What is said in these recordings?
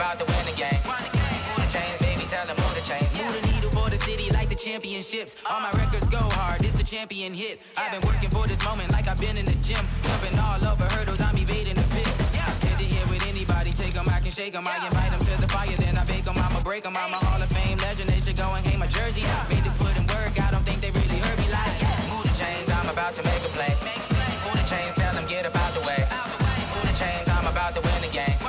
about to win the game. Move the chains, baby, tell them move the chains. Move the needle for the city like the championships. All my records go hard, this a champion hit. I've been working for this moment like I've been in the gym. Jumping all over hurdles, I'm evading the pit. Hit to hit with anybody, take them, I can shake them. I invite them to the fire, then I bake them, I'ma break them. I'm a Hall of Fame legend, they should go and hang my jersey. Made to put in work, I don't think they really heard me like. Move the chains, I'm about to make a play. Move the chains, tell them get about the way. Move the chains, I'm about to win the game.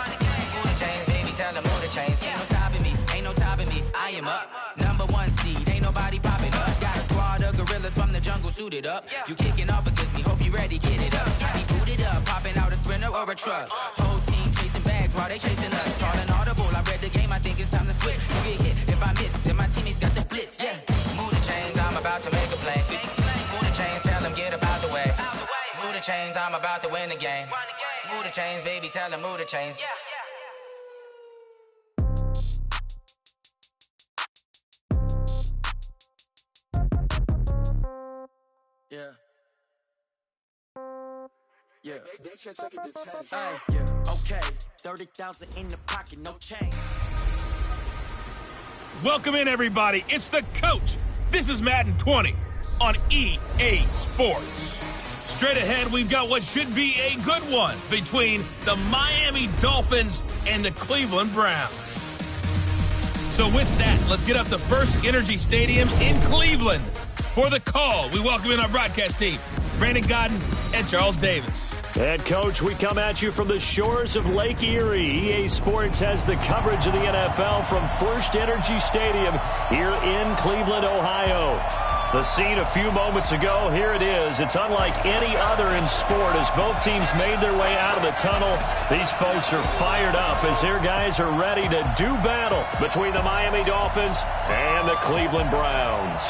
Move the chains, baby, tell them move the chains. Ain't no stopping me, ain't no topping me, I am up. #1 seed, ain't nobody popping up. Got a squad of gorillas from the jungle suited up. You kicking off against me, hope you ready, get it up. I be booted up, popping out a sprinter or a truck. Whole team chasing bags while they chasing us. Calling audible, I read the game, I think it's time to switch. You get hit, if I miss, then my teammates got the blitz, yeah. Move the chains, I'm about to make a play. Move the chains, tell them get about the way. Move the chains, I'm about to win the game. Move the chains, baby, tell them move the chains. Yeah. Yeah. Hey, yeah. Okay. 30,000 in the pocket, no change. Welcome in, everybody. It's the Coach. This is Madden 20 on EA Sports. Straight ahead, we've got what should be a good one between the Miami Dolphins and the Cleveland Browns. So with that, let's get up to First Energy Stadium in Cleveland. For the call, we welcome in our broadcast team, Brandon Godden and Charles Davis. Head coach, we come at you from the shores of Lake Erie. EA Sports has the coverage of the NFL from First Energy Stadium here in Cleveland, Ohio. The scene a few moments ago, here it is. It's unlike any other in sport as both teams made their way out of the tunnel. These folks are fired up as their guys are ready to do battle between the Miami Dolphins and the Cleveland Browns.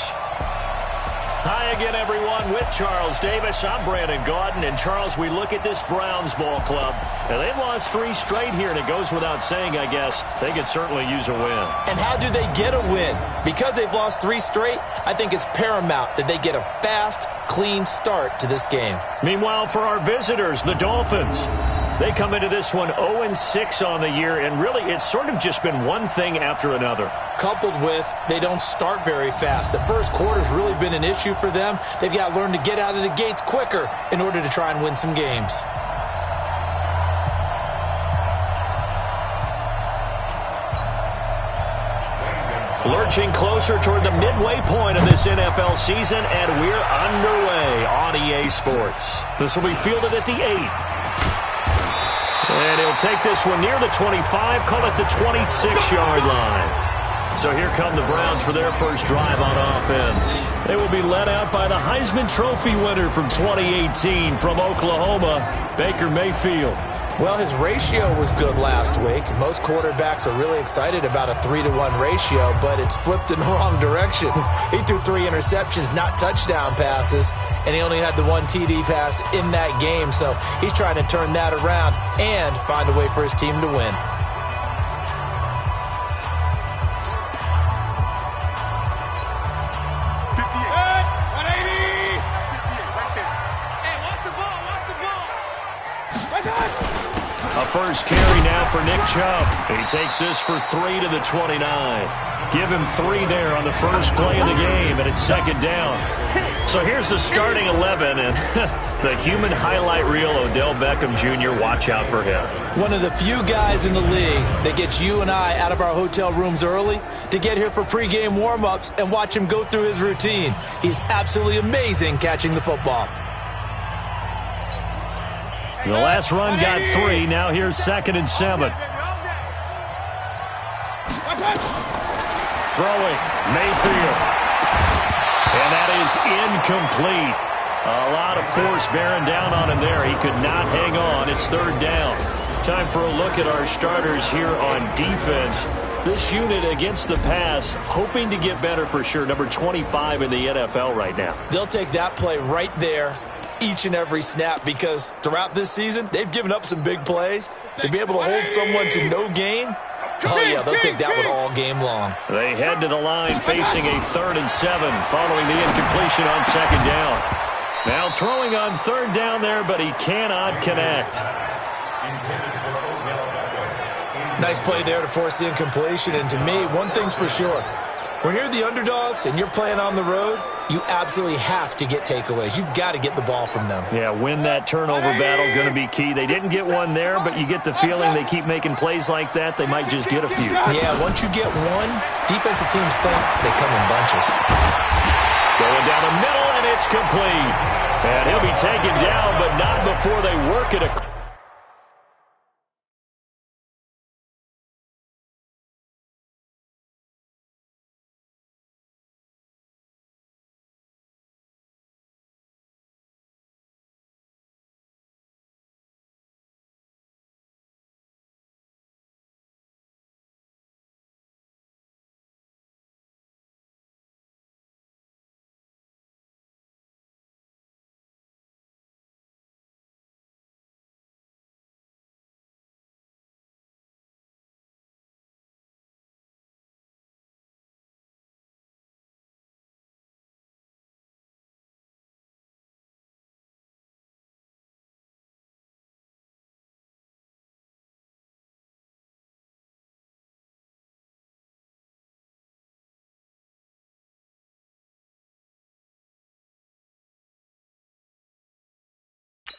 Hi again, everyone, with Charles Davis. I'm Brandon Gaudin. And, Charles, we look at this Browns ball club, and they've lost 3 straight here, and it goes without saying, I guess, they could certainly use a win. And how do they get a win? Because they've lost 3 straight, I think it's paramount that they get a fast, clean start to this game. Meanwhile, for our visitors, the Dolphins, they come into this one 0-6 on the year, and really it's sort of just been one thing after another. Coupled with they don't start very fast. The first quarter's really been an issue for them. They've got to learn to get out of the gates quicker in order to try and win some games. Lurching closer toward the midway point of this NFL season, and we're underway on EA Sports. This will be fielded at the 8. And he'll take this one near the 25, call it the 26-yard line. So here come the Browns for their first drive on offense. They will be led out by the Heisman Trophy winner from 2018 from Oklahoma, Baker Mayfield. Well, his ratio was good last week. Most quarterbacks are really excited about a 3-to-1 ratio, but it's flipped in the wrong direction. He threw 3 interceptions, not touchdown passes, and he only had the 1 TD pass in that game. So he's trying to turn that around and find a way for his team to win. First carry now for Nick Chubb. He takes this for 3 to the 29. Give him 3 there on the first play of the game, and it's second down. So here's the starting 11, and the human highlight reel, Odell Beckham Jr., watch out for him. One of the few guys in the league that gets you and I out of our hotel rooms early to get here for pregame warm-ups and watch him go through his routine. He's absolutely amazing catching the football. The last run got 3. Now here's 2nd and 7. Throwing, Mayfield. And that is incomplete. A lot of force bearing down on him there. He could not hang on. It's 3rd down. Time for a look at our starters here on defense. This unit against the pass, hoping to get better for sure. Number 25 in the NFL right now. They'll take that play right there each and every snap, because throughout this season, they've given up some big plays. To be able to hold someone to no gain, oh yeah, they'll take that one all game long. They head to the line facing a 3rd and 7 following the incompletion on 2nd down. Now throwing on 3rd down there, but he cannot connect. Nice play there to force the incompletion. And to me, one thing's for sure. When you're the underdogs and you're playing on the road, you absolutely have to get takeaways. You've got to get the ball from them. Yeah, win that turnover battle, going to be key. They didn't get one there, but you get the feeling they keep making plays like that, they might just get a few. Yeah, once you get one, defensive teams think they come in bunches. Going down the middle, and it's complete. And he'll be taken down, but not before they work it.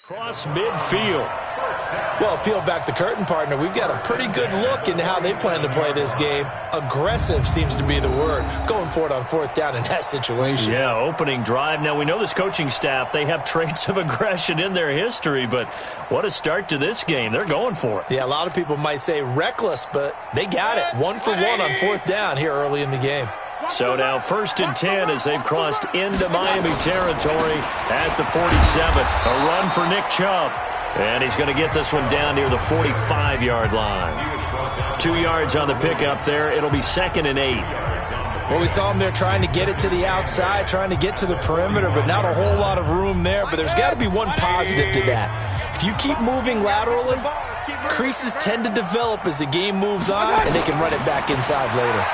Cross midfield. Well, peel back the curtain, partner. We've got a pretty good look into how they plan to play this game. Aggressive seems to be the word. Going for it on fourth down in that situation. Yeah, opening drive. Now, we know this coaching staff, they have traits of aggression in their history, but what a start to this game. They're going for it. Yeah, a lot of people might say reckless, but they got it. 1 for 1 on fourth down here early in the game. So now 1st and 10 as they've crossed into Miami territory at the 47. A run for Nick Chubb. And he's going to get this one down near the 45-yard line. 2 yards on the pickup there. It'll be 2nd and 8. Well, we saw him there trying to get it to the outside, trying to get to the perimeter, but not a whole lot of room there. But there's got to be one positive to that. If you keep moving laterally, creases tend to develop as the game moves on, and they can run it back inside later.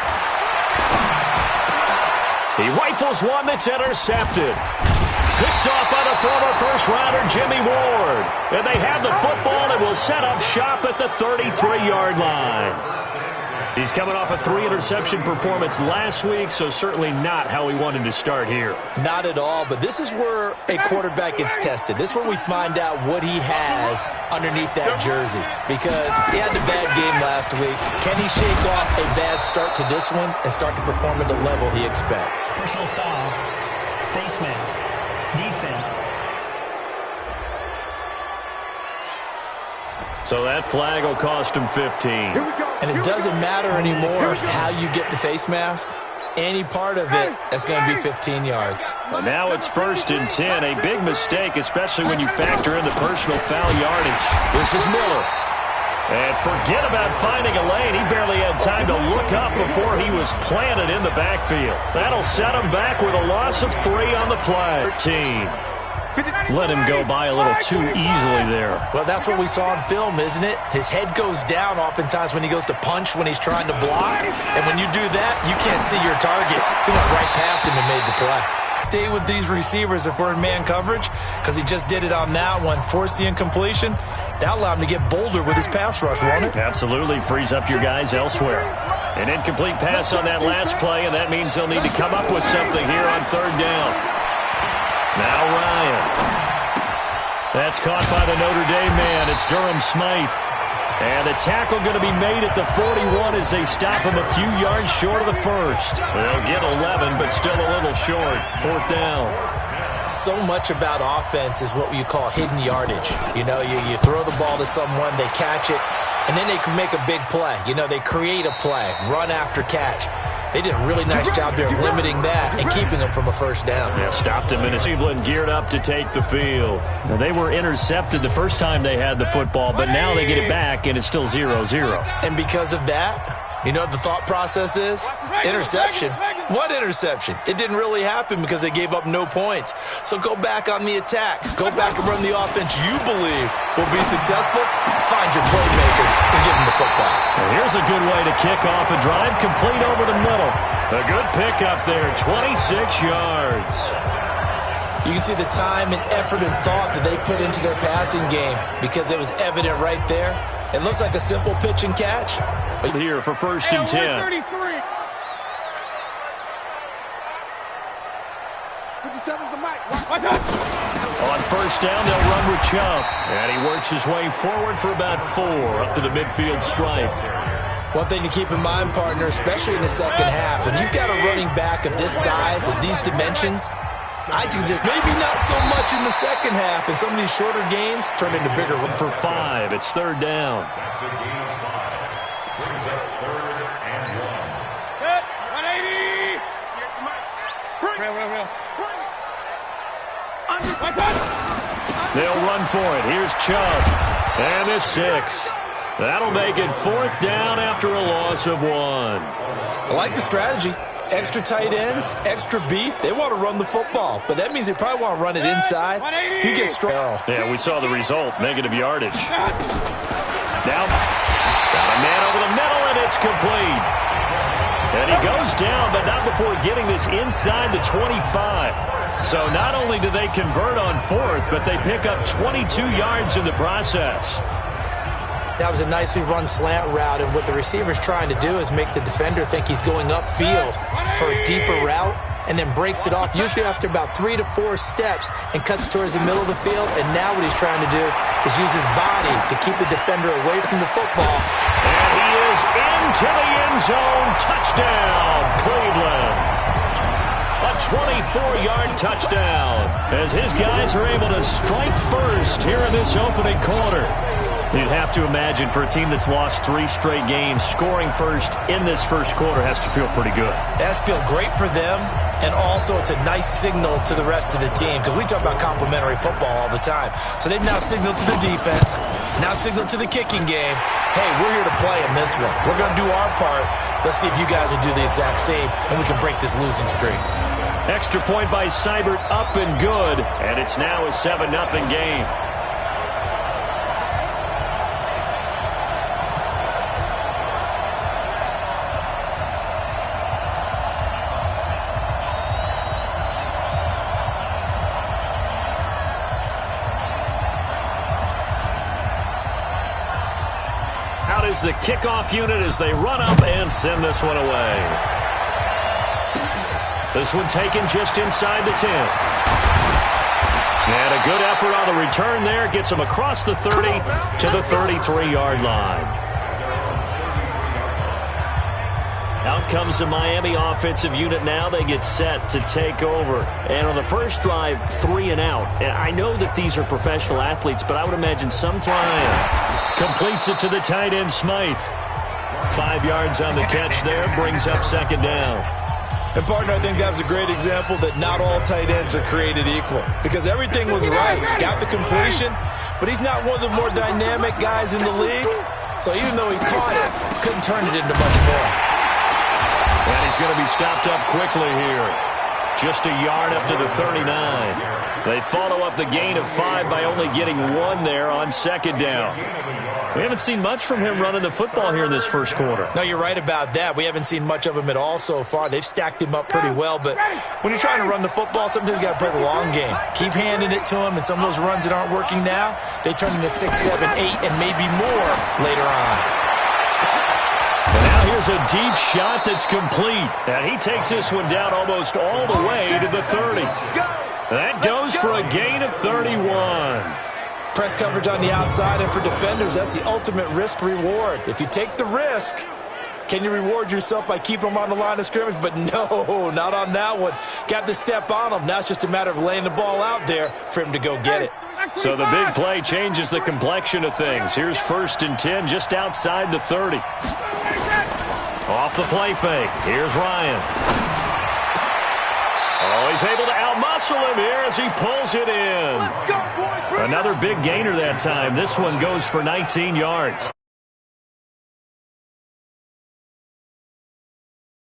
He rifles one that's intercepted. Picked off by the former first-rounder Jimmy Ward. And they have the football and will set up shop at the 33-yard line. He's coming off a 3-interception performance last week, so certainly not how he wanted to start here. Not at all, but this is where a quarterback gets tested. This is where we find out what he has underneath that jersey. Because he had a bad game last week. Can he shake off a bad start to this one and start to perform at the level he expects? Personal foul, face mask, defense. So that flag will cost him 15. And it doesn't matter anymore how you get the face mask. Any part of it, that's going to be 15 yards. Well, now it's 1st and 10. A big mistake, especially when you factor in the personal foul yardage. This is Miller. And forget about finding a lane. He barely had time to look up before he was planted in the backfield. That'll set him back with a loss of 3 on the play. 13. Let him go by a little too easily there. Well, that's what we saw in film, isn't it? His head goes down oftentimes when he goes to punch when he's trying to block. And when you do that, you can't see your target. He went right past him and made the play. Stay with these receivers if we're in man coverage, because he just did it on that one. Force the incompletion. That allowed him to get bolder with his pass rush, won't it? Absolutely. Frees up your guys elsewhere. An incomplete pass on that last play, and that means they'll need to come up with something here on 3rd down. Now Ryan. That's caught by the Notre Dame man. It's Durham Smythe. And the tackle going to be made at the 41 as they stop him a few yards short of the first. They'll get 11, but still a little short. 4th down. So much about offense is what you call hidden yardage. You know, you throw the ball to someone, they catch it, and then they can make a big play. You know, they create a play, run after catch. They did a really nice job there of limiting that and keeping them from a 1st down. Yeah, stopped him in his Cleveland geared up to take the field. Now, they were intercepted the first time they had the football, but now they get it back, and it's still 0-0. And because of that, you know what the thought process is? Interception. What interception? It didn't really happen because they gave up no points. So go back on the attack. Go back and run the offense you believe will be successful. Find your playmakers and give them the football. And here's a good way to kick off a drive, complete over the middle. A good pickup there, 26 yards. You can see the time and effort and thought that they put into their passing game because it was evident right there. It looks like a simple pitch and catch. Here for 1st and 10. 57's the mic. On 1st down, they'll run with Chubb. And he works his way forward for about 4 up to the midfield stripe. One thing to keep in mind, partner, especially in the second half, when you've got a running back of this size, of these dimensions, I think just maybe not so much in the second half, and some of these shorter gains turn into bigger. For 5, it's 3rd down. That's a gain of 5. Brings up 3rd and 1. Hit, 180. They'll run for it. Here's Chubb. And a 6. That'll make it 4th down after a loss of 1. I like the strategy. Extra tight ends, extra beef. They want to run the football, but that means they probably want to run it inside. If you get strong. Yeah, we saw the result. Negative yardage. Now, got a man over the middle, and it's complete. And he goes down, but not before getting this inside the 25. So not only do they convert on 4th, but they pick up 22 yards in the process. That was a nicely run slant route, and what the receiver's trying to do is make the defender think he's going upfield for a deeper route, and then breaks it off, usually after about 3 to 4 steps, and cuts towards the middle of the field. And now what he's trying to do is use his body to keep the defender away from the football. And he is into the end zone. Touchdown, Cleveland. A 24-yard touchdown as his guys are able to strike first here in this opening quarter. You'd have to imagine for a team that's lost 3 straight games, scoring first in this first quarter has to feel pretty good. That's feel great for them, and also it's a nice signal to the rest of the team, because we talk about complimentary football all the time. So they've now signaled to the defense, now signaled to the kicking game, hey, we're here to play in this one. We're going to do our part. Let's see if you guys will do the exact same, and we can break this losing streak. Extra point by Seibert, up and good, and it's now a 7-0 game. Out is the kickoff unit as they run up and send this one away. This one taken just inside the 10. And a good effort on the return there. Gets him across the 30 to the 33-yard line. Out comes the Miami offensive unit now. They get set to take over. And on the first drive, 3 and out. And I know that these are professional athletes, but I would imagine sometime completes it to the tight end, Smythe. 5 yards on the catch there. Brings up 2nd down. And, partner, I think that was a great example that not all tight ends are created equal, because everything was right. Got the completion, but he's not one of the more dynamic guys in the league. So even though he caught it, couldn't turn it into much more. And he's going to be stopped up quickly here. Just a yard up to the 39. They follow up the gain of 5 by only getting 1 there on 2nd down. We haven't seen much from him running the football here in this first quarter. No, you're right about that. We haven't seen much of him at all so far. They've stacked him up pretty well, but when you're trying to run the football, sometimes you got to play the long game. Keep handing it to him, and some of those runs that aren't working now, they turn into 6, 7, 8, and maybe more later on. And now here's a deep shot that's complete. And he takes this one down almost all the way to the 30. That goes for a gain of 31. Press coverage on the outside, and for defenders, that's the ultimate risk-reward. If you take the risk, can you reward yourself by keeping them on the line of scrimmage? But no, not on that one. Got the step on him. Now it's just a matter of laying the ball out there for him to go get it. So the big play changes the complexion of things. Here's 1st and 10 just outside the 30. Off the play fake. Here's Ryan. Oh, he's able to outmuscle him here as he pulls it in. Another big gainer that time. This one goes for 19 yards.